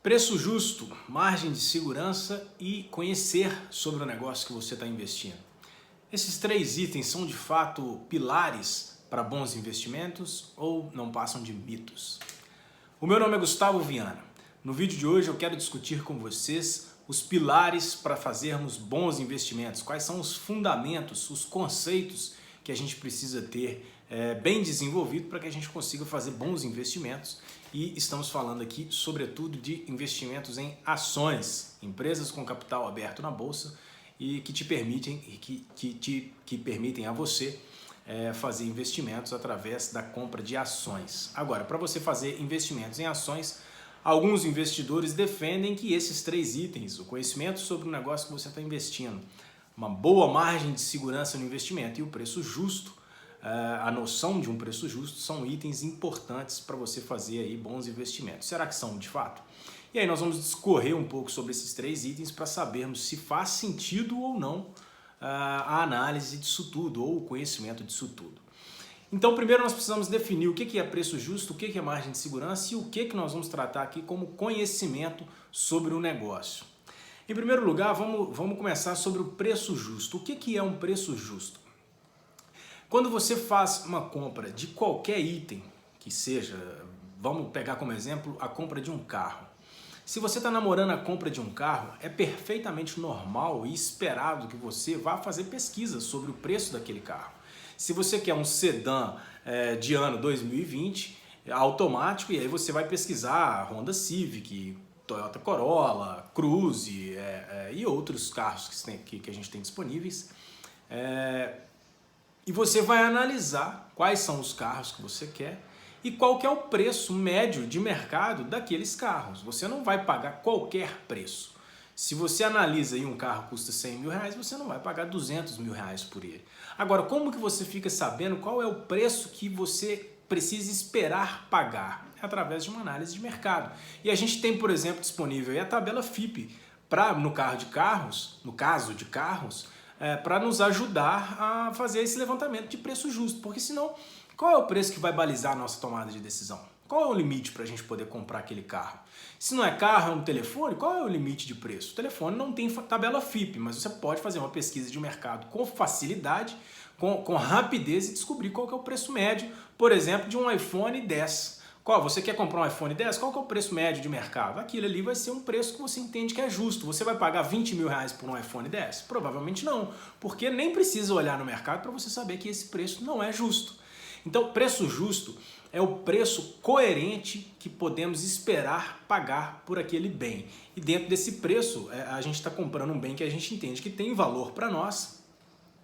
Preço justo, margem de segurança e conhecer sobre o negócio que você está investindo. Esses três itens são de fato pilares para bons investimentos ou não passam de mitos? O meu nome é Gustavo Viana. No vídeo de hoje eu quero discutir com vocês os pilares para fazermos bons investimentos, quais são os fundamentos, os conceitos que a gente precisa ter bem desenvolvido para que a gente consiga fazer bons investimentos. E estamos falando aqui, sobretudo, de investimentos em ações, empresas com capital aberto na bolsa e que te permitem, que permitem a você fazer investimentos através da compra de ações. Agora, para você fazer investimentos em ações, alguns investidores defendem que esses três itens, o conhecimento sobre o negócio que você está investindo, uma boa margem de segurança no investimento e o preço justo, a noção de um preço justo, são itens importantes para você fazer aí bons investimentos. Será que são de fato? E aí nós vamos discorrer um pouco sobre esses três itens para sabermos se faz sentido ou não a análise disso tudo ou o conhecimento disso tudo. Então, primeiro nós precisamos definir o que é preço justo, o que é margem de segurança e o que nós vamos tratar aqui como conhecimento sobre o negócio. Em primeiro lugar, vamos começar sobre o preço justo. O que é um preço justo? Quando você faz uma compra de qualquer item, que seja, vamos pegar como exemplo a compra de um carro. Se você está namorando a compra de um carro, é perfeitamente normal e esperado que você vá fazer pesquisa sobre o preço daquele carro. Se você quer um sedã de ano 2020, automático, e aí você vai pesquisar Honda Civic, Toyota Corolla, Cruze e outros carros que a gente tem disponíveis. E você vai analisar quais são os carros que você quer e qual que é o preço médio de mercado daqueles carros. Você não vai pagar qualquer preço. Se você analisa aí um carro custa 100 mil reais, você não vai pagar 200 mil reais por ele. Agora, como que você fica sabendo qual é o preço que você precisa esperar pagar? É através de uma análise de mercado. E a gente tem, por exemplo, disponível aí a tabela FIPE no caso de carros, para nos ajudar a fazer esse levantamento de preço justo. Porque senão, qual é o preço que vai balizar a nossa tomada de decisão? Qual é o limite para a gente poder comprar aquele carro? Se não é carro, é um telefone, qual é o limite de preço? O telefone não tem tabela FIPE, mas você pode fazer uma pesquisa de mercado com facilidade, com rapidez e descobrir qual que é o preço médio, por exemplo, de um iPhone 10. Você quer comprar um iPhone 10? Qual que é o preço médio de mercado? Aquilo ali vai ser um preço que você entende que é justo. Você vai pagar 20 mil reais por um iPhone 10? Provavelmente não, porque nem precisa olhar no mercado para você saber que esse preço não é justo. Então, preço justo é o preço coerente que podemos esperar pagar por aquele bem. E dentro desse preço, a gente está comprando um bem que a gente entende que tem valor para nós,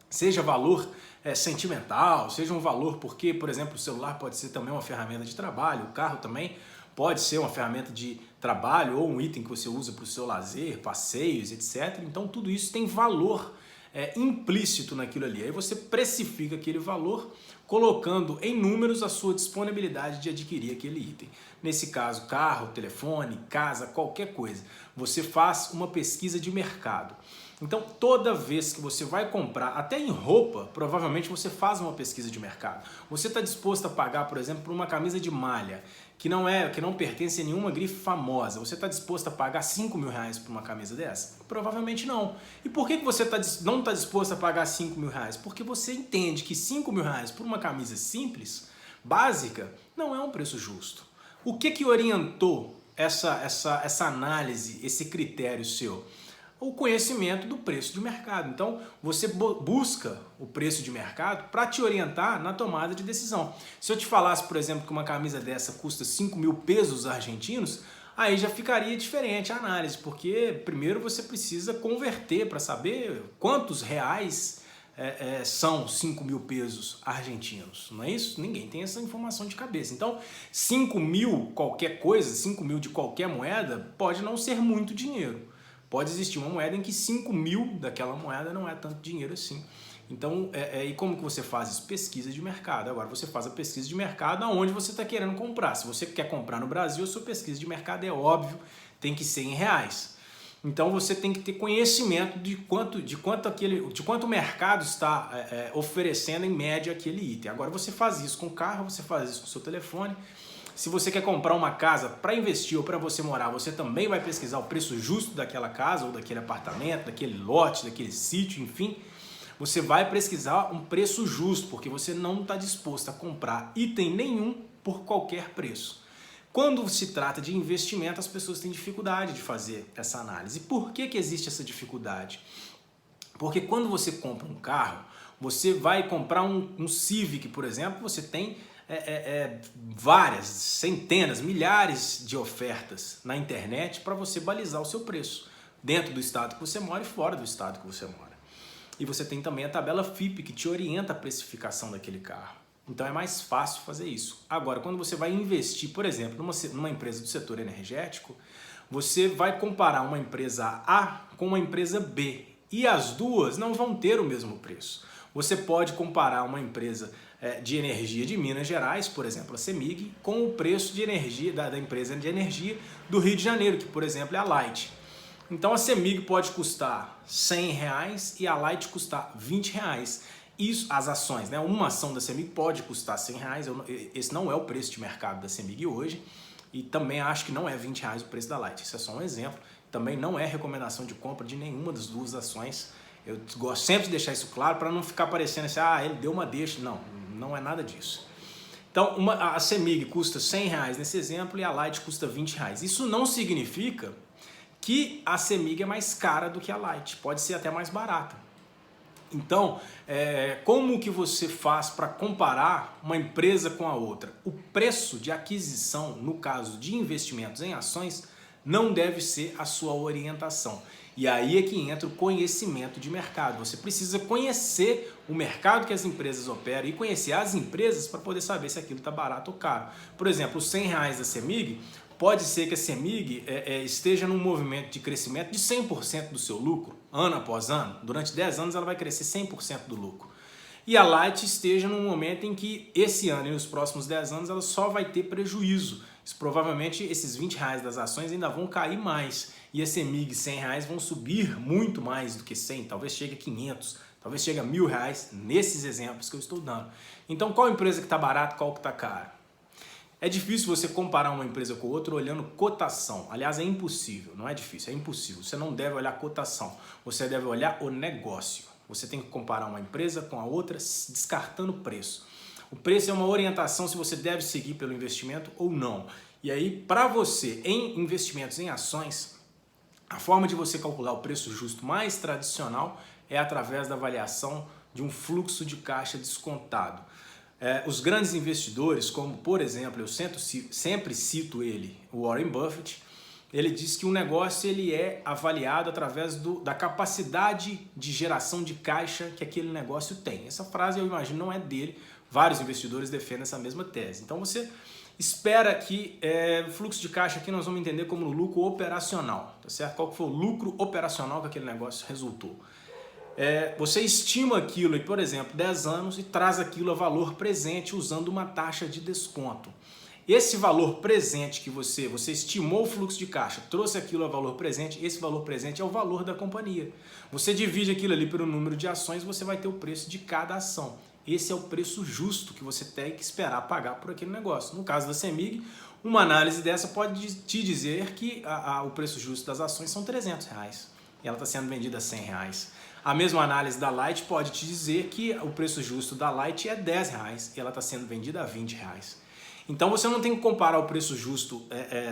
seja valor sentimental, seja um valor porque, por exemplo, o celular pode ser também uma ferramenta de trabalho, o carro também pode ser uma ferramenta de trabalho ou um item que você usa para o seu lazer, passeios, etc. Então, tudo isso tem valor implícito naquilo ali. Aí você precifica aquele valor colocando em números a sua disponibilidade de adquirir aquele item. Nesse caso, carro, telefone, casa, qualquer coisa. Você faz uma pesquisa de mercado. Então, toda vez que você vai comprar, até em roupa, provavelmente você faz uma pesquisa de mercado. Você está disposto a pagar, por exemplo, por uma camisa de malha que não pertence a nenhuma grife famosa. Você está disposto a pagar 5 mil reais por uma camisa dessa? Provavelmente não. E por que você não está disposto a pagar 5 mil reais? Porque você entende que 5 mil reais por uma camisa simples, básica, não é um preço justo. O que orientou essa análise, esse critério seu? O conhecimento do preço de mercado. Então, você busca o preço de mercado para te orientar na tomada de decisão. Se eu te falasse, por exemplo, que uma camisa dessa custa 5 mil pesos argentinos, aí já ficaria diferente a análise, porque primeiro você precisa converter para saber quantos reais são 5 mil pesos argentinos, não é isso? Ninguém tem essa informação de cabeça. Então, 5 mil qualquer coisa, 5 mil de qualquer moeda, pode não ser muito dinheiro. Pode existir uma moeda em que 5 mil daquela moeda não é tanto dinheiro assim. Então, e como que você faz isso? Pesquisa de mercado. Agora você faz a pesquisa de mercado aonde você está querendo comprar. Se você quer comprar no Brasil, a sua pesquisa de mercado é óbvio, tem que ser em reais. Então você tem que ter conhecimento de quanto o mercado está oferecendo em média aquele item. Agora você faz isso com o carro, você faz isso com o seu telefone. Se você quer comprar uma casa para investir ou para você morar, você também vai pesquisar o preço justo daquela casa ou daquele apartamento, daquele lote, daquele sítio, enfim. Você vai pesquisar um preço justo, porque você não está disposto a comprar item nenhum por qualquer preço. Quando se trata de investimento, as pessoas têm dificuldade de fazer essa análise. E por que existe essa dificuldade? Porque quando você compra um carro, você vai comprar um Civic, por exemplo, você tem várias, centenas, milhares de ofertas na internet para você balizar o seu preço, dentro do estado que você mora e fora do estado que você mora. E você tem também a tabela FIPE, que te orienta a precificação daquele carro. Então é mais fácil fazer isso. Agora, quando você vai investir, por exemplo, numa empresa do setor energético, você vai comparar uma empresa A com uma empresa B. E as duas não vão ter o mesmo preço. Você pode comparar uma empresa de energia de Minas Gerais, por exemplo, a CEMIG, com o preço de energia da empresa de energia do Rio de Janeiro, que, por exemplo, é a Light. Então a CEMIG pode custar R$100 e a Light custar R$20. Isso, as ações, né? Uma ação da CEMIG pode custar R$100, esse não é o preço de mercado da CEMIG hoje, e também acho que não é R$20 o preço da Light, isso é só um exemplo. Também não é recomendação de compra de nenhuma das duas ações. Eu gosto sempre de deixar isso claro para não ficar parecendo assim, ele deu uma deixa. Não, não é nada disso. Então, a CEMIG custa R$100 nesse exemplo e a Light custa R$20. Isso não significa que a CEMIG é mais cara do que a Light, pode ser até mais barata. Então, como que você faz para comparar uma empresa com a outra? O preço de aquisição, no caso de investimentos em ações, não deve ser a sua orientação. E aí é que entra o conhecimento de mercado. Você precisa conhecer o mercado que as empresas operam e conhecer as empresas para poder saber se aquilo está barato ou caro. Por exemplo, os R$100 da CEMIG, pode ser que a CEMIG esteja num movimento de crescimento de 100% do seu lucro, ano após ano. Durante 10 anos ela vai crescer 100% do lucro. E a Light esteja num momento em que esse ano e nos próximos 10 anos ela só vai ter prejuízo. Provavelmente esses R$20 das ações ainda vão cair mais. E a CEMIG R$100 vão subir muito mais do que 100, talvez chegue a 500, talvez chegue a R$1.000 nesses exemplos que eu estou dando. Então qual empresa que está barata, qual que está cara? É difícil você comparar uma empresa com outra olhando cotação. Aliás, é impossível, não é difícil, é impossível. Você não deve olhar cotação, você deve olhar o negócio. Você tem que comparar uma empresa com a outra descartando o preço. O preço é uma orientação se você deve seguir pelo investimento ou não. E aí, para você, em investimentos em ações, a forma de você calcular o preço justo mais tradicional é através da avaliação de um fluxo de caixa descontado. Os grandes investidores, como por exemplo, eu sempre cito ele, o Warren Buffett, ele diz que o negócio ele é avaliado através da capacidade de geração de caixa que aquele negócio tem. Essa frase eu imagino não é dele, vários investidores defendem essa mesma tese. Então você espera que fluxo de caixa aqui nós vamos entender como no lucro operacional, tá certo? Qual que foi o lucro operacional que aquele negócio resultou? Você estima aquilo em, por exemplo, 10 anos e traz aquilo a valor presente usando uma taxa de desconto. Esse valor presente que você estimou o fluxo de caixa, trouxe aquilo a valor presente, esse valor presente é o valor da companhia. Você divide aquilo ali pelo número de ações, você vai ter o preço de cada ação. Esse é o preço justo que você tem que esperar pagar por aquele negócio. No caso da CEMIG, uma análise dessa pode te dizer que o preço justo das ações são R$300 e ela está sendo vendida a R$100. A mesma análise da Light pode te dizer que o preço justo da Light é R$10 e ela está sendo vendida a R$20. Então você não tem que comparar o preço justo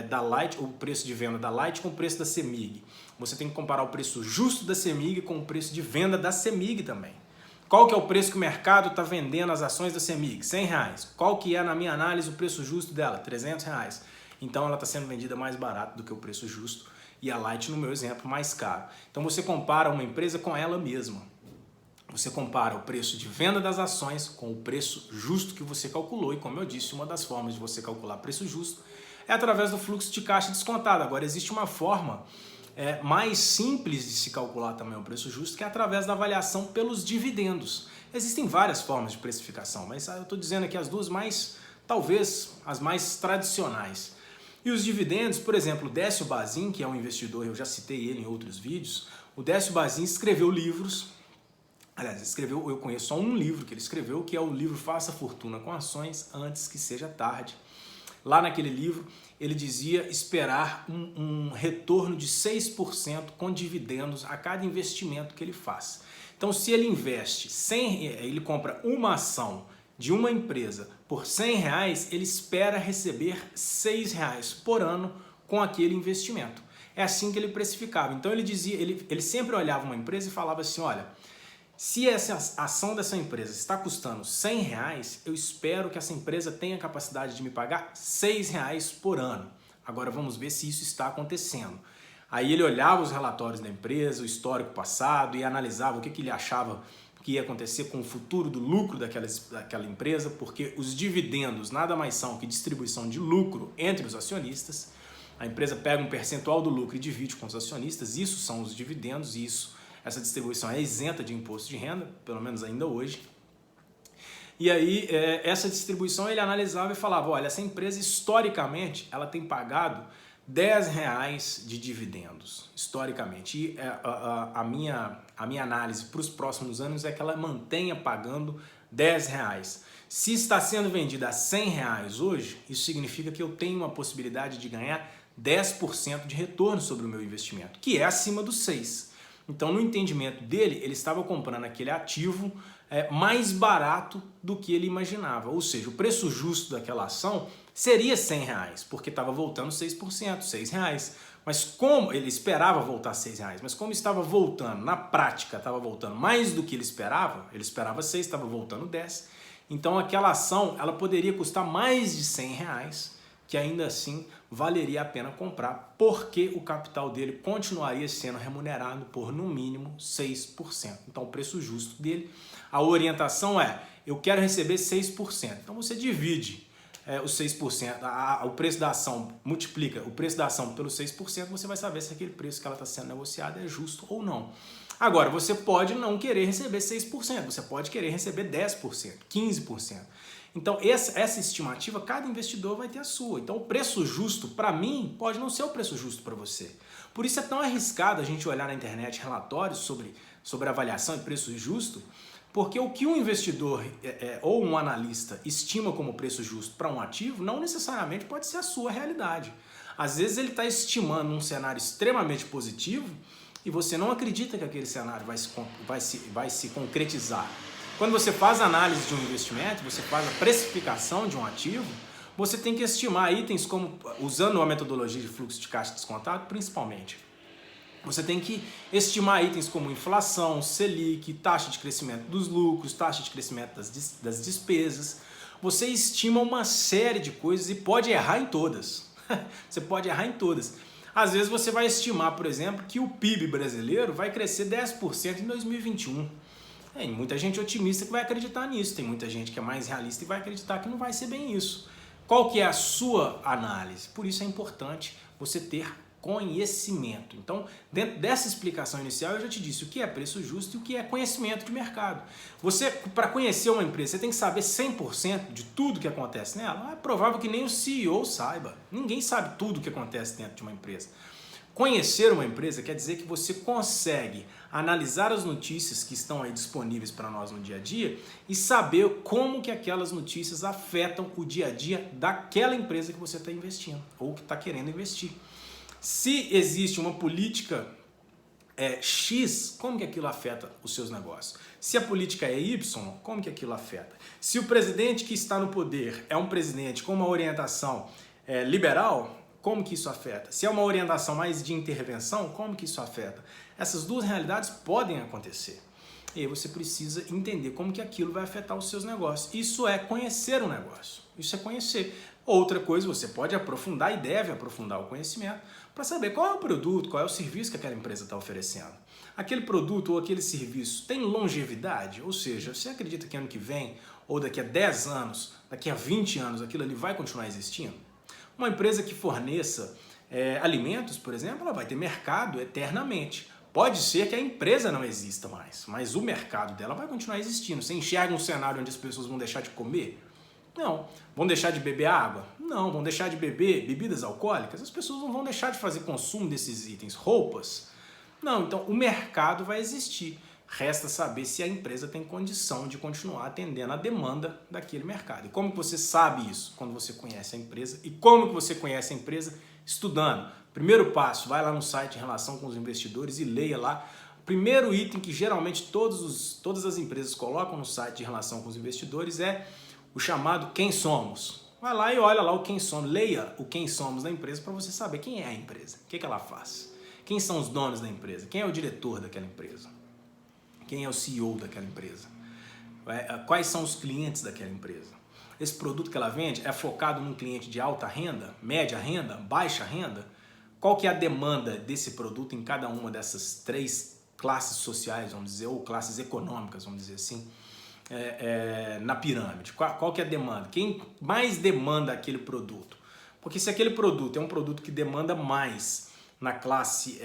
da Light, o preço de venda da Light com o preço da CEMIG. Você tem que comparar o preço justo da CEMIG com o preço de venda da CEMIG também. Qual que é o preço que o mercado está vendendo as ações da CEMIG? R$100. Qual que é, na minha análise, o preço justo dela? R$300. Então ela está sendo vendida mais barato do que o preço justo e a Light, no meu exemplo, mais caro. Então você compara uma empresa com ela mesma. Você compara o preço de venda das ações com o preço justo que você calculou. E como eu disse, uma das formas de você calcular preço justo é através do fluxo de caixa descontado. Agora, existe uma forma mais simples de se calcular também o preço justo, que é através da avaliação pelos dividendos. Existem várias formas de precificação, mas eu estou dizendo aqui as duas talvez as mais tradicionais. E os dividendos, por exemplo, o Décio Bazin, que é um investidor, eu já citei ele em outros vídeos, o Décio Bazin escreveu livros, aliás, eu conheço só um livro que ele escreveu, que é o livro Faça Fortuna com Ações Antes que Seja Tarde. Lá naquele livro, ele dizia esperar um retorno de 6% com dividendos a cada investimento que ele faz. Então, se ele investe ele compra uma ação de uma empresa por R$100, ele espera receber R$6 por ano com aquele investimento. É assim que ele precificava. Então ele dizia, ele sempre olhava uma empresa e falava assim, olha, se essa ação dessa empresa está custando R$100, eu espero que essa empresa tenha capacidade de me pagar R$6 por ano. Agora vamos ver se isso está acontecendo. Aí ele olhava os relatórios da empresa, o histórico passado e analisava o que ele achava que ia acontecer com o futuro do lucro daquela empresa, porque os dividendos nada mais são que distribuição de lucro entre os acionistas. A empresa pega um percentual do lucro e divide com os acionistas, isso são os dividendos, essa distribuição é isenta de imposto de renda, pelo menos ainda hoje. E aí, essa distribuição ele analisava e falava, olha, essa empresa historicamente ela tem pagado R$10 de dividendos, historicamente. E a minha análise para os próximos anos é que ela mantenha pagando R$10. Se está sendo vendida a R$100 hoje, isso significa que eu tenho uma possibilidade de ganhar 10% de retorno sobre o meu investimento, que é acima dos 6%. Então, no entendimento dele, ele estava comprando aquele ativo mais barato do que ele imaginava. Ou seja, o preço justo daquela ação seria R$100, porque estava voltando 6%, R$6. Mas como ele esperava voltar R$6, mas como estava voltando, na prática, estava voltando mais do que ele esperava 6, estava voltando 10. Então, aquela ação ela poderia custar mais de R$100, que ainda assim valeria a pena comprar, porque o capital dele continuaria sendo remunerado por no mínimo 6%. Então o preço justo dele, a orientação é, eu quero receber 6%. Então você divide os 6%, o preço da ação, multiplica o preço da ação pelo 6%, você vai saber se aquele preço que ela está sendo negociada é justo ou não. Agora, você pode não querer receber 6%, você pode querer receber 10%, 15%. Então, essa estimativa, cada investidor vai ter a sua. Então, o preço justo, para mim, pode não ser o preço justo para você. Por isso é tão arriscado a gente olhar na internet relatórios sobre avaliação e preço justo, porque o que um investidor ou um analista estima como preço justo para um ativo, não necessariamente pode ser a sua realidade. Às vezes ele está estimando um cenário extremamente positivo e você não acredita que aquele cenário vai se concretizar. Quando você faz a análise de um investimento, você faz a precificação de um ativo, você tem que estimar itens como, usando a metodologia de fluxo de caixa descontado, principalmente. Você tem que estimar itens como inflação, Selic, taxa de crescimento dos lucros, taxa de crescimento das despesas. Você estima uma série de coisas e pode errar em todas. Você pode errar em todas. Às vezes você vai estimar, por exemplo, que o PIB brasileiro vai crescer 10% em 2021. Tem muita gente otimista que vai acreditar nisso, tem muita gente que é mais realista e vai acreditar que não vai ser bem isso. Qual que é a sua análise? Por isso é importante você ter conhecimento. Então, dentro dessa explicação inicial, eu já te disse o que é preço justo e o que é conhecimento de mercado. Você, para conhecer uma empresa, você tem que saber 100% de tudo que acontece nela? É provável que nem o CEO saiba. Ninguém sabe tudo o que acontece dentro de uma empresa. Conhecer uma empresa quer dizer que você consegue analisar as notícias que estão aí disponíveis para nós no dia a dia e saber como que aquelas notícias afetam o dia a dia daquela empresa que você está investindo ou que está querendo investir. Se existe uma política X, como que aquilo afeta os seus negócios? Se a política é Y, como que aquilo afeta? Se o presidente que está no poder é um presidente com uma orientação liberal, como que isso afeta? Se é uma orientação mais de intervenção, como que isso afeta? Essas duas realidades podem acontecer. E aí você precisa entender como que aquilo vai afetar os seus negócios. Isso é conhecer o negócio. Isso é conhecer. Outra coisa, você pode aprofundar e deve aprofundar o conhecimento para saber qual é o produto, qual é o serviço que aquela empresa está oferecendo. Aquele produto ou aquele serviço tem longevidade? Ou seja, você acredita que ano que vem, ou daqui a 10 anos, daqui a 20 anos, aquilo ali vai continuar existindo? Uma empresa que forneça alimentos, por exemplo, ela vai ter mercado eternamente. Pode ser que a empresa não exista mais, mas o mercado dela vai continuar existindo. Você enxerga um cenário onde as pessoas vão deixar de comer? Não. Vão deixar de beber água? Não. Vão deixar de beber bebidas alcoólicas? As pessoas não vão deixar de fazer consumo desses itens. Roupas? Não. Então, o mercado vai existir. Resta saber se a empresa tem condição de continuar atendendo a demanda daquele mercado. E como que você sabe isso? Quando você conhece a empresa. E como que você conhece a empresa? Estudando. Primeiro passo, vai lá no site em relação com os investidores e leia lá. O primeiro item que geralmente todas as empresas colocam no site em relação com os investidores é o chamado Quem Somos. Vai lá e olha lá o Quem Somos. Leia o Quem Somos da empresa para você saber quem é a empresa, o que ela faz. Quem são os donos da empresa? Quem é o diretor daquela empresa? Quem é o CEO daquela empresa? Quais são os clientes daquela empresa? Esse produto que ela vende é focado num cliente de alta renda, média renda, baixa renda? Qual que é a demanda desse produto em cada uma dessas 3 classes sociais, vamos dizer, ou classes econômicas, vamos dizer assim, na pirâmide? Qual que é a demanda? Quem mais demanda aquele produto? Porque se aquele produto é um produto que demanda mais na classe,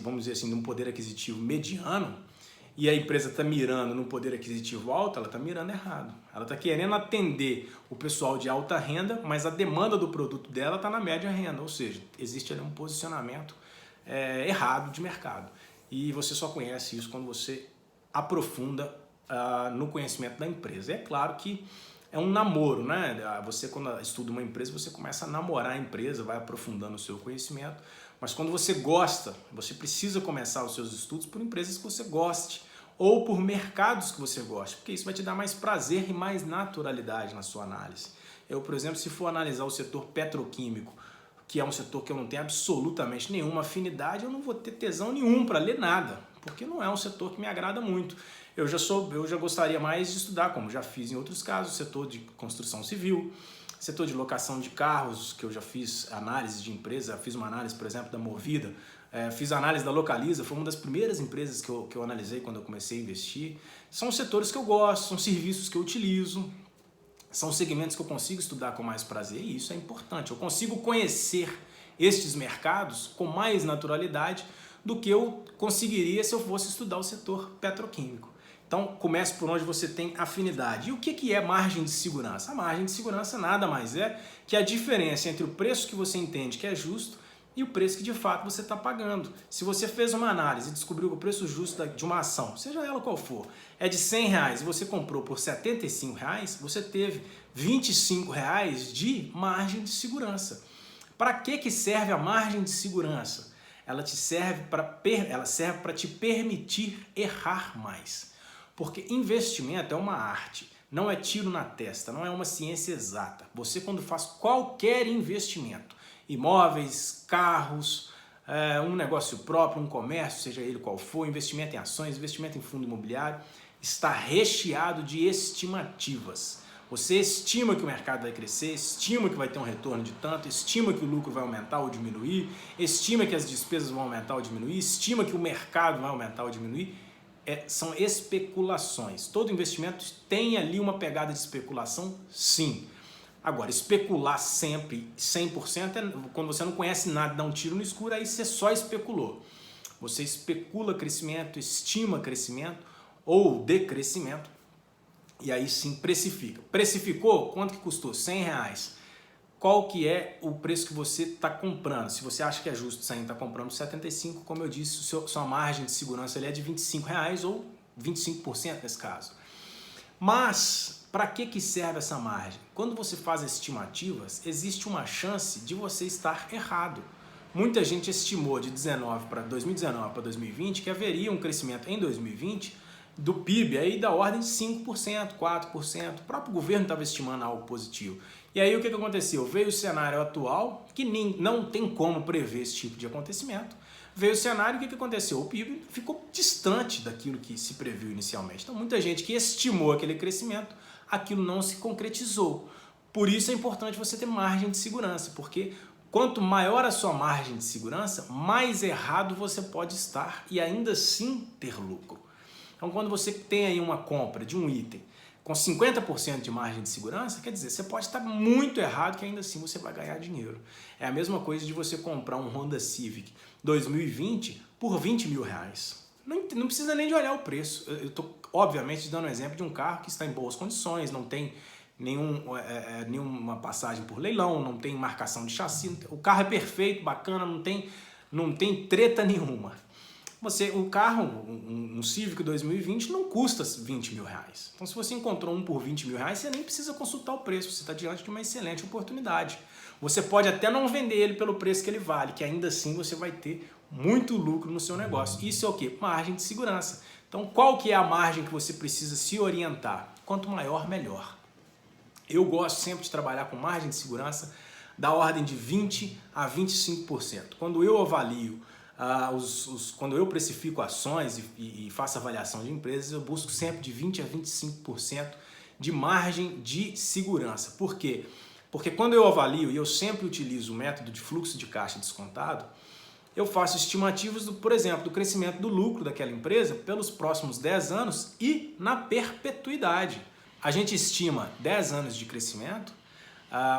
vamos dizer assim, de um poder aquisitivo mediano, e a empresa está mirando no poder aquisitivo alto, ela está mirando errado. Ela está querendo atender o pessoal de alta renda, mas a demanda do produto dela está na média renda, ou seja, existe ali um posicionamento errado de mercado. E você só conhece isso quando você aprofunda no conhecimento da empresa. É claro que é um namoro, né? Você, quando estuda uma empresa, você começa a namorar a empresa, vai aprofundando o seu conhecimento, mas quando você gosta, você precisa começar os seus estudos por empresas que você goste ou por mercados que você goste, porque isso vai te dar mais prazer e mais naturalidade na sua análise. Eu, por exemplo, se for analisar o setor petroquímico, que é um setor que eu não tenho absolutamente nenhuma afinidade, eu não vou ter tesão nenhum para ler nada, porque não é um setor que me agrada muito. Eu já gostaria mais de estudar, como já fiz em outros casos, o setor de construção civil, setor de locação de carros, que eu já fiz análise de empresa, fiz uma análise, por exemplo, da Movida, fiz análise da Localiza, foi uma das primeiras empresas que eu analisei quando eu comecei a investir. São setores que eu gosto, são serviços que eu utilizo, são segmentos que eu consigo estudar com mais prazer e isso é importante. Eu consigo conhecer estes mercados com mais naturalidade do que eu conseguiria se eu fosse estudar o setor petroquímico. Então, comece por onde você tem afinidade. E o que é margem de segurança? A margem de segurança nada mais é que a diferença entre o preço que você entende que é justo e o preço que de fato você está pagando. Se você fez uma análise e descobriu que o preço justo de uma ação, seja ela qual for, é de R$100 e você comprou por R$75, você teve R$25 de margem de segurança. Para que serve a margem de segurança? Ela serve para te permitir errar mais. Porque investimento é uma arte, não é tiro na testa, não é uma ciência exata. Você, quando faz qualquer investimento, imóveis, carros, um negócio próprio, um comércio, seja ele qual for, investimento em ações, investimento em fundo imobiliário, está recheado de estimativas. Você estima que o mercado vai crescer, estima que vai ter um retorno de tanto, estima que o lucro vai aumentar ou diminuir, estima que as despesas vão aumentar ou diminuir, estima que o mercado vai aumentar ou diminuir. São especulações. Todo investimento tem ali uma pegada de especulação, sim. Agora, especular sempre, 100%, é quando você não conhece nada, dá um tiro no escuro, aí você só especulou. Você especula crescimento, estima crescimento ou decrescimento, e aí sim precifica. Precificou? Quanto que custou? R$100. Qual que é o preço que você está comprando? Se você acha que é justo você ainda está comprando 75, como eu disse, sua margem de segurança é de R$25 ou 25% nesse caso. Mas, para que serve essa margem? Quando você faz estimativas, existe uma chance de você estar errado. Muita gente estimou de 2019 para 2020 que haveria um crescimento em 2020 do PIB aí da ordem de 5%, 4%. O próprio governo estava estimando algo positivo. E aí o que aconteceu? Veio o cenário atual, que não tem como prever esse tipo de acontecimento. Veio o cenário, o que aconteceu? O PIB ficou distante daquilo que se previu inicialmente. Então muita gente que estimou aquele crescimento, aquilo não se concretizou. Por isso é importante você ter margem de segurança, porque quanto maior a sua margem de segurança, mais errado você pode estar e ainda assim ter lucro. Então quando você tem aí uma compra de um item com 50% de margem de segurança, quer dizer, você pode estar muito errado que ainda assim você vai ganhar dinheiro. É a mesma coisa de você comprar um Honda Civic 2020 por R$20 mil. Não precisa nem de olhar o preço. Eu estou, obviamente, dando um exemplo de um carro que está em boas condições, não tem nenhuma passagem por leilão, não tem marcação de chassi, o carro é perfeito, bacana, não tem treta nenhuma. O carro, um Civic 2020, não custa 20 mil reais. Então, se você encontrou um por 20 mil reais, você nem precisa consultar o preço, você está diante de uma excelente oportunidade. Você pode até não vender ele pelo preço que ele vale, que ainda assim você vai ter muito lucro no seu negócio. Isso é o quê? Margem de segurança. Então, qual que é a margem que você precisa se orientar? Quanto maior, melhor. Eu gosto sempre de trabalhar com margem de segurança da ordem de 20% a 25%. Quando eu avalio, quando eu precifico ações e faço avaliação de empresas, eu busco sempre de 20% a 25% de margem de segurança. Por quê? Porque quando eu avalio, e eu sempre utilizo o método de fluxo de caixa descontado, eu faço estimativas, por exemplo, do crescimento do lucro daquela empresa pelos próximos 10 anos e na perpetuidade. A gente estima 10 anos de crescimento,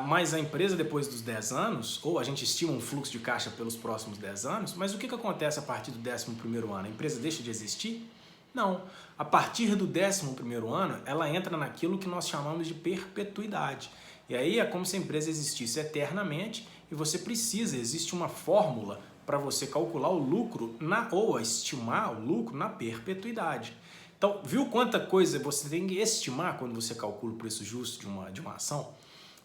mas a empresa depois dos 10 anos, ou a gente estima um fluxo de caixa pelos próximos 10 anos, mas o que acontece a partir do 11º ano? A empresa deixa de existir? Não. A partir do 11º ano, ela entra naquilo que nós chamamos de perpetuidade. E aí é como se a empresa existisse eternamente e existe uma fórmula para você calcular o lucro ou estimar o lucro na perpetuidade. Então, viu quanta coisa você tem que estimar quando você calcula o preço justo de uma ação?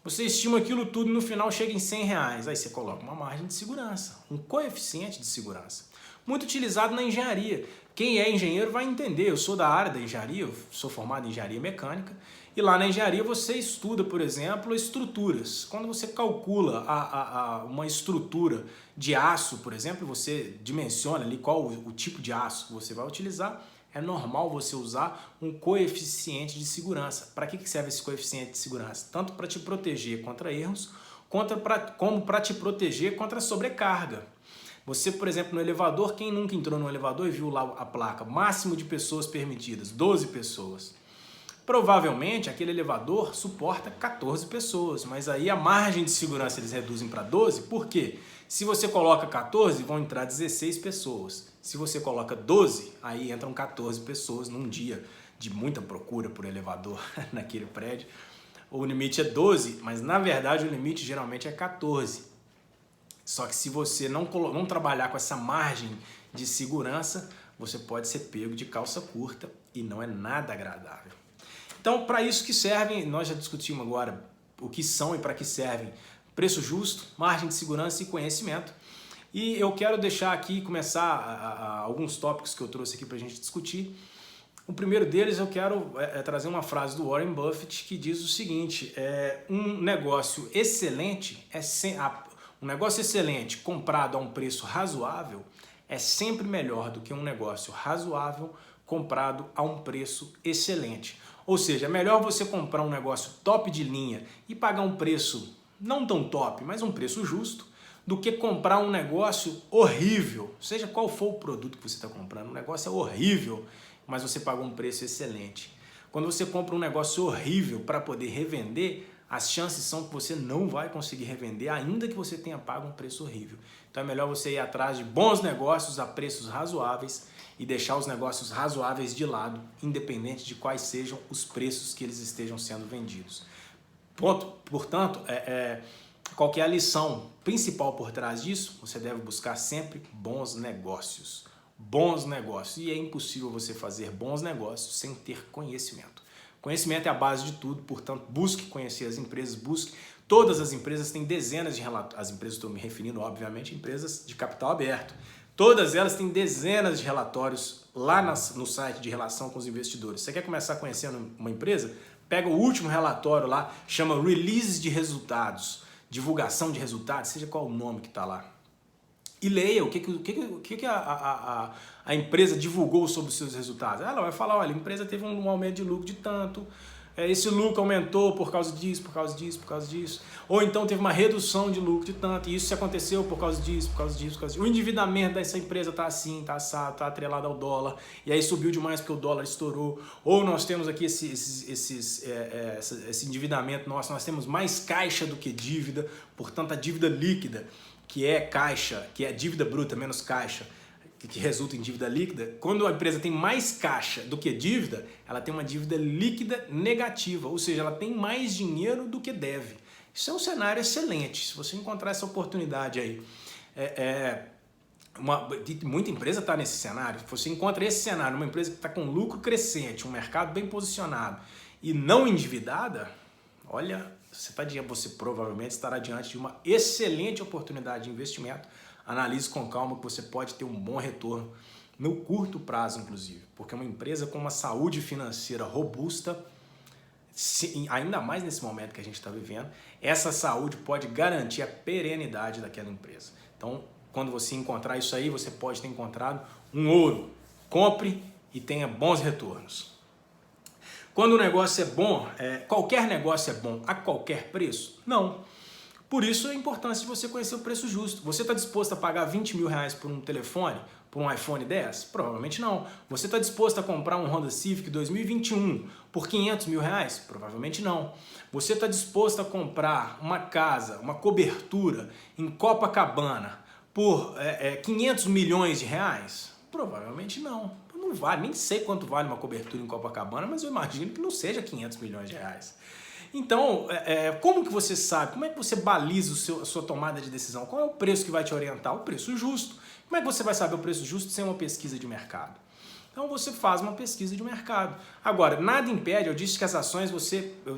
Você estima aquilo tudo e no final chega em 100 reais. Aí você coloca uma margem de segurança, um coeficiente de segurança. Muito utilizado na engenharia. Quem é engenheiro vai entender. Eu sou da área da engenharia, eu sou formado em engenharia mecânica. E lá na engenharia você estuda, por exemplo, estruturas. Quando você calcula uma estrutura de aço, por exemplo, você dimensiona ali qual o tipo de aço que você vai utilizar, é normal você usar um coeficiente de segurança. Para que serve esse coeficiente de segurança? Tanto para te proteger contra erros, como para te proteger contra a sobrecarga. Você, por exemplo, no elevador, quem nunca entrou no elevador e viu lá a placa, máximo de pessoas permitidas, 12 pessoas. Provavelmente aquele elevador suporta 14 pessoas, mas aí a margem de segurança eles reduzem para 12, por quê? Se você coloca 14, vão entrar 16 pessoas. Se você coloca 12, aí entram 14 pessoas num dia de muita procura por elevador naquele prédio. O limite é 12, mas na verdade o limite geralmente é 14. Só que se você não trabalhar com essa margem de segurança, você pode ser pego de calça curta e não é nada agradável. Então, para isso que servem, nós já discutimos agora o que são e para que servem preço justo, margem de segurança e conhecimento. E eu quero deixar aqui, começar alguns tópicos que eu trouxe aqui para a gente discutir. O primeiro deles eu quero trazer uma frase do Warren Buffett que diz o seguinte, um negócio excelente comprado a um preço razoável é sempre melhor do que um negócio razoável comprado a um preço excelente. Ou seja, é melhor você comprar um negócio top de linha e pagar um preço não tão top, mas um preço justo, do que comprar um negócio horrível, seja qual for o produto que você está comprando. O negócio é horrível, mas você pagou um preço excelente. Quando você compra um negócio horrível para poder revender, as chances são que você não vai conseguir revender, ainda que você tenha pago um preço horrível. Então é melhor você ir atrás de bons negócios a preços razoáveis e deixar os negócios razoáveis de lado, independente de quais sejam os preços que eles estejam sendo vendidos. Portanto, qual que é a lição principal por trás disso? Você deve buscar sempre bons negócios. Bons negócios. E é impossível você fazer bons negócios sem ter conhecimento. Conhecimento é a base de tudo, portanto, busque conhecer as empresas, busque. Todas as empresas têm dezenas de relatórios. As empresas, estou me referindo, obviamente, a empresas de capital aberto. Todas elas têm dezenas de relatórios lá no site de relação com os investidores. Você quer começar conhecendo uma empresa? Pega o último relatório lá, chama Release de Resultados, divulgação de resultados, seja qual o nome que está lá. E leia o que a empresa divulgou sobre os seus resultados. Ela vai falar, olha, a empresa teve um aumento de lucro de tanto, esse lucro aumentou por causa disso, por causa disso, por causa disso. Ou então teve uma redução de lucro de tanto, e isso aconteceu por causa disso, por cause disso, por causa disso. O endividamento dessa empresa está assim, está assado, está atrelado ao dólar, e aí subiu demais porque o dólar estourou. Ou nós temos aqui esse endividamento nosso, nós temos mais caixa do que dívida, portanto a dívida líquida, que é caixa, que é dívida bruta menos caixa, que resulta em dívida líquida, quando a empresa tem mais caixa do que dívida, ela tem uma dívida líquida negativa, ou seja, ela tem mais dinheiro do que deve. Isso é um cenário excelente. Se você encontrar essa oportunidade aí, Muita empresa está nesse cenário. Você encontra esse cenário, uma empresa que está com lucro crescente, um mercado bem posicionado e não endividada, olha, você provavelmente estará diante de uma excelente oportunidade de investimento. Analise com calma que você pode ter um bom retorno no curto prazo, inclusive, porque uma empresa com uma saúde financeira robusta, ainda mais nesse momento que a gente está vivendo, essa saúde pode garantir a perenidade daquela empresa. Então, quando você encontrar isso aí, você pode ter encontrado um ouro. Compre e tenha bons retornos. Quando o negócio é bom, qualquer negócio é bom a qualquer preço? Não. Por isso a importância de você conhecer o preço justo. Você está disposto a pagar 20 mil reais por um telefone, por um iPhone 10? Provavelmente não. Você está disposto a comprar um Honda Civic 2021 por 500 mil reais? Provavelmente não. Você está disposto a comprar uma casa, uma cobertura em Copacabana por 500 milhões de reais? Provavelmente não. Não vale, nem sei quanto vale uma cobertura em Copacabana, mas eu imagino que não seja 500 milhões de reais. Então, como que você sabe? Como é que você baliza a sua tomada de decisão? Qual é o preço que vai te orientar? O preço justo. Como é que você vai saber o preço justo sem uma pesquisa de mercado? Então você faz uma pesquisa de mercado. Agora, nada impede, eu disse que as ações, eu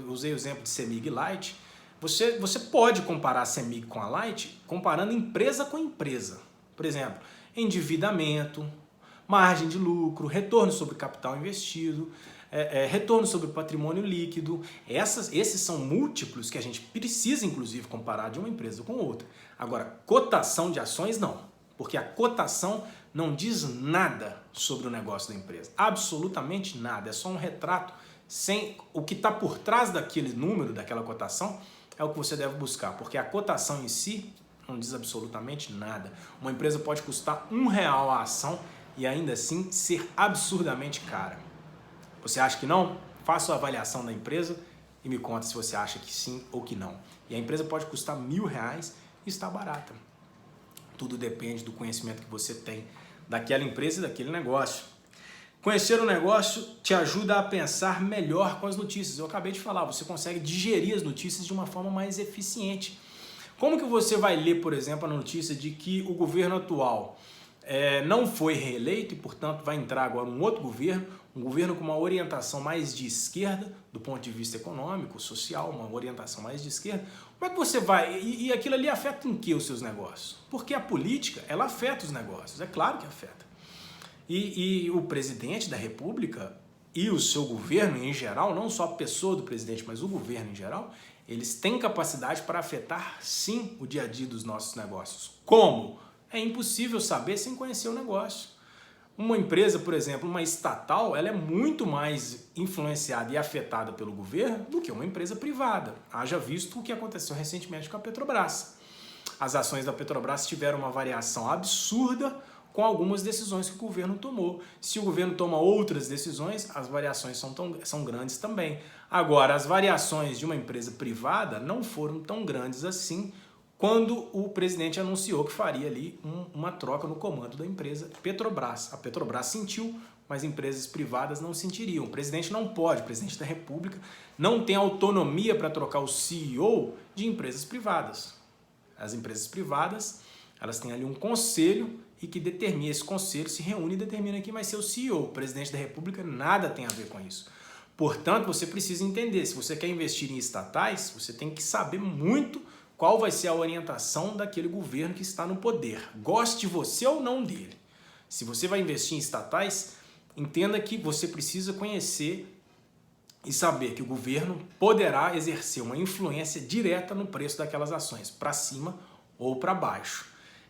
usei o exemplo de CEMIG e Light, você pode comparar a CEMIG com a Light comparando empresa com empresa. Por exemplo, endividamento, margem de lucro, retorno sobre capital investido, retorno sobre patrimônio líquido. Esses são múltiplos que a gente precisa, inclusive, comparar de uma empresa com outra. Agora, cotação de ações, não. Porque a cotação não diz nada sobre o negócio da empresa. Absolutamente nada. É só um retrato sem o que está por trás daquele número, daquela cotação, é o que você deve buscar. Porque a cotação em si não diz absolutamente nada. Uma empresa pode custar R$1 a ação e ainda assim ser absurdamente cara. Você acha que não? Faça a avaliação da empresa e me conta se você acha que sim ou que não. E a empresa pode custar R$1.000 e está barata. Tudo depende do conhecimento que você tem daquela empresa e daquele negócio. Conhecer o negócio te ajuda a pensar melhor com as notícias. Eu acabei de falar, você consegue digerir as notícias de uma forma mais eficiente. Como que você vai ler, por exemplo, a notícia de que o governo atual não foi reeleito e, portanto, vai entrar agora um outro governo, um governo com uma orientação mais de esquerda, do ponto de vista econômico, social, uma orientação mais de esquerda? Como é que você vai... E aquilo ali afeta em que os seus negócios? Porque a política, ela afeta os negócios, é claro que afeta. E o presidente da República e o seu governo em geral, não só a pessoa do presidente, mas o governo em geral, eles têm capacidade para afetar, sim, o dia a dia dos nossos negócios. Como? É impossível saber sem conhecer o negócio. Uma empresa, por exemplo, uma estatal, ela é muito mais influenciada e afetada pelo governo do que uma empresa privada. Haja visto o que aconteceu recentemente com a Petrobras. As ações da Petrobras tiveram uma variação absurda com algumas decisões que o governo tomou. Se o governo toma outras decisões, as variações são grandes também. Agora, as variações de uma empresa privada não foram tão grandes assim quando o presidente anunciou que faria ali uma troca no comando da empresa Petrobras. A Petrobras sentiu, mas empresas privadas não sentiriam. O presidente não pode, o presidente da República não tem autonomia para trocar o CEO de empresas privadas. As empresas privadas, elas têm ali um conselho e que determina, esse conselho se reúne e determina quem vai ser o CEO. O presidente da República nada tem a ver com isso. Portanto, você precisa entender, se você quer investir em estatais, você tem que saber muito qual vai ser a orientação daquele governo que está no poder. Goste você ou não dele. Se você vai investir em estatais, entenda que você precisa conhecer e saber que o governo poderá exercer uma influência direta no preço daquelas ações, para cima ou para baixo.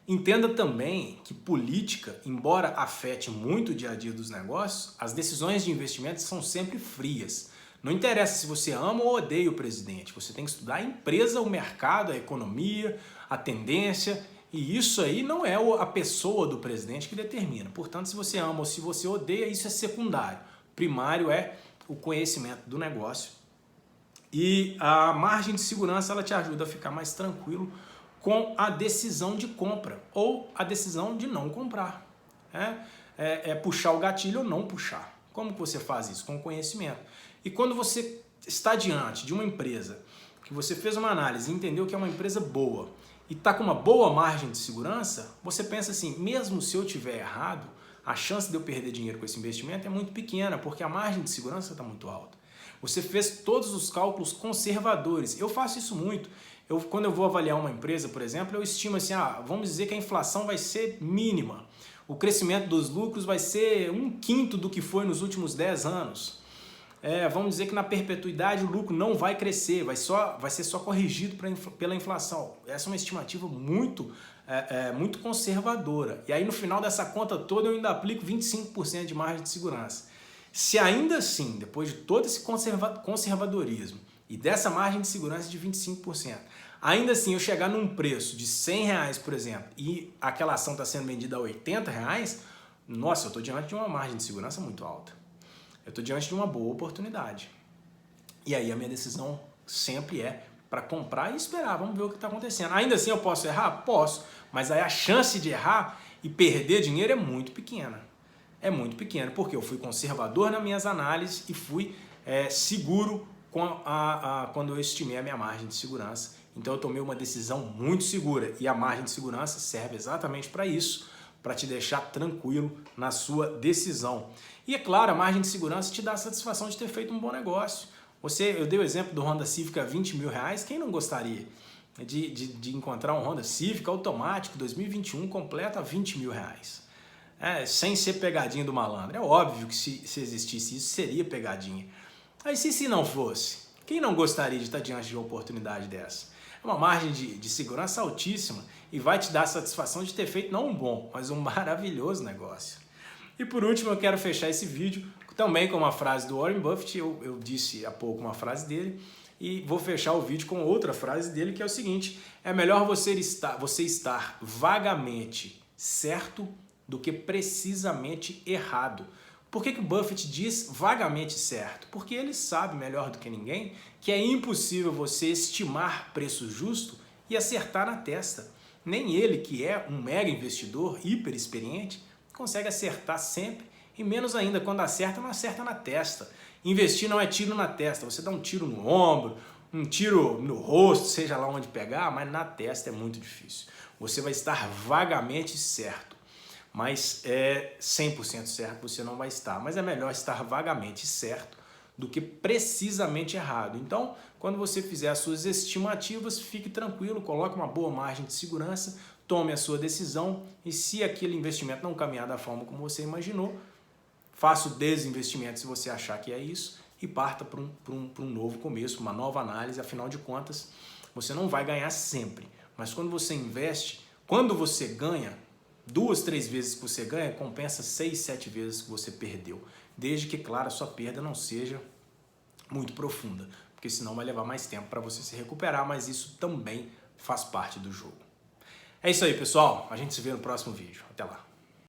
Entenda também que política, embora afete muito o dia a dia dos negócios, as decisões de investimento são sempre frias. Não interessa se você ama ou odeia o presidente, você tem que estudar a empresa, o mercado, a economia, a tendência, e isso aí não é a pessoa do presidente que determina. Portanto, se você ama ou se você odeia, isso é secundário. Primário é o conhecimento do negócio. E a margem de segurança, ela te ajuda a ficar mais tranquilo com a decisão de compra ou a decisão de não comprar. É puxar o gatilho ou não puxar. Como que você faz isso? Com conhecimento. E quando você está diante de uma empresa que você fez uma análise e entendeu que é uma empresa boa e está com uma boa margem de segurança, você pensa assim, mesmo se eu tiver errado, a chance de eu perder dinheiro com esse investimento é muito pequena, porque a margem de segurança está muito alta. Você fez todos os cálculos conservadores. Eu faço isso muito. Quando eu vou avaliar uma empresa, por exemplo, eu estimo assim, vamos dizer que a inflação vai ser mínima. O crescimento dos lucros vai ser 1/5 do que foi nos últimos 10 anos. Vamos dizer que na perpetuidade o lucro não vai crescer, vai ser só corrigido pela inflação. Essa é uma estimativa muito conservadora. E aí no final dessa conta toda eu ainda aplico 25% de margem de segurança. Se ainda assim, depois de todo esse conservadorismo e dessa margem de segurança de 25%, ainda assim eu chegar num preço de R$100, por exemplo, e aquela ação está sendo vendida a R$80, nossa, eu estou diante de uma margem de segurança muito alta. Eu estou diante de uma boa oportunidade. E aí a minha decisão sempre é para comprar e esperar, vamos ver o que está acontecendo. Ainda assim eu posso errar? Posso, mas aí a chance de errar e perder dinheiro é muito pequena. É muito pequena, porque eu fui conservador nas minhas análises e fui seguro quando eu estimei a minha margem de segurança. Então eu tomei uma decisão muito segura e a margem de segurança serve exatamente para isso, para te deixar tranquilo na sua decisão. E é claro, a margem de segurança te dá a satisfação de ter feito um bom negócio. Eu dei o exemplo do Honda Civic a R$20.000, quem não gostaria de encontrar um Honda Civic automático 2021 completo a R$20.000? Sem ser pegadinha do malandro. É óbvio que se existisse isso, seria pegadinha. Mas se não fosse, quem não gostaria de estar diante de uma oportunidade dessa? É uma margem de segurança altíssima e vai te dar a satisfação de ter feito não um bom, mas um maravilhoso negócio. E por último, eu quero fechar esse vídeo também com uma frase do Warren Buffett. Eu disse há pouco uma frase dele e vou fechar o vídeo com outra frase dele, que é o seguinte: é melhor você estar vagamente certo do que precisamente errado. Por que o Buffett diz vagamente certo? Porque ele sabe melhor do que ninguém que é impossível você estimar preço justo e acertar na testa. Nem ele, que é um mega investidor, hiper experiente, consegue acertar sempre, e menos ainda quando acerta, não acerta na testa. Investir não é tiro na testa, você dá um tiro no ombro, um tiro no rosto, seja lá onde pegar, mas na testa é muito difícil. Você vai estar vagamente certo. Mas 100% certo você não vai estar. Mas é melhor estar vagamente certo do que precisamente errado. Então, quando você fizer as suas estimativas, fique tranquilo, coloque uma boa margem de segurança, tome a sua decisão e se aquele investimento não caminhar da forma como você imaginou, faça o desinvestimento se você achar que é isso e parta para um novo começo, uma nova análise. Afinal de contas, você não vai ganhar sempre. Mas quando você investe, quando você ganha, 2, 3 vezes que você ganha, compensa 6, 7 vezes que você perdeu. Desde que, claro, a sua perda não seja muito profunda, porque senão vai levar mais tempo para você se recuperar, mas isso também faz parte do jogo. É isso aí, pessoal. A gente se vê no próximo vídeo. Até lá.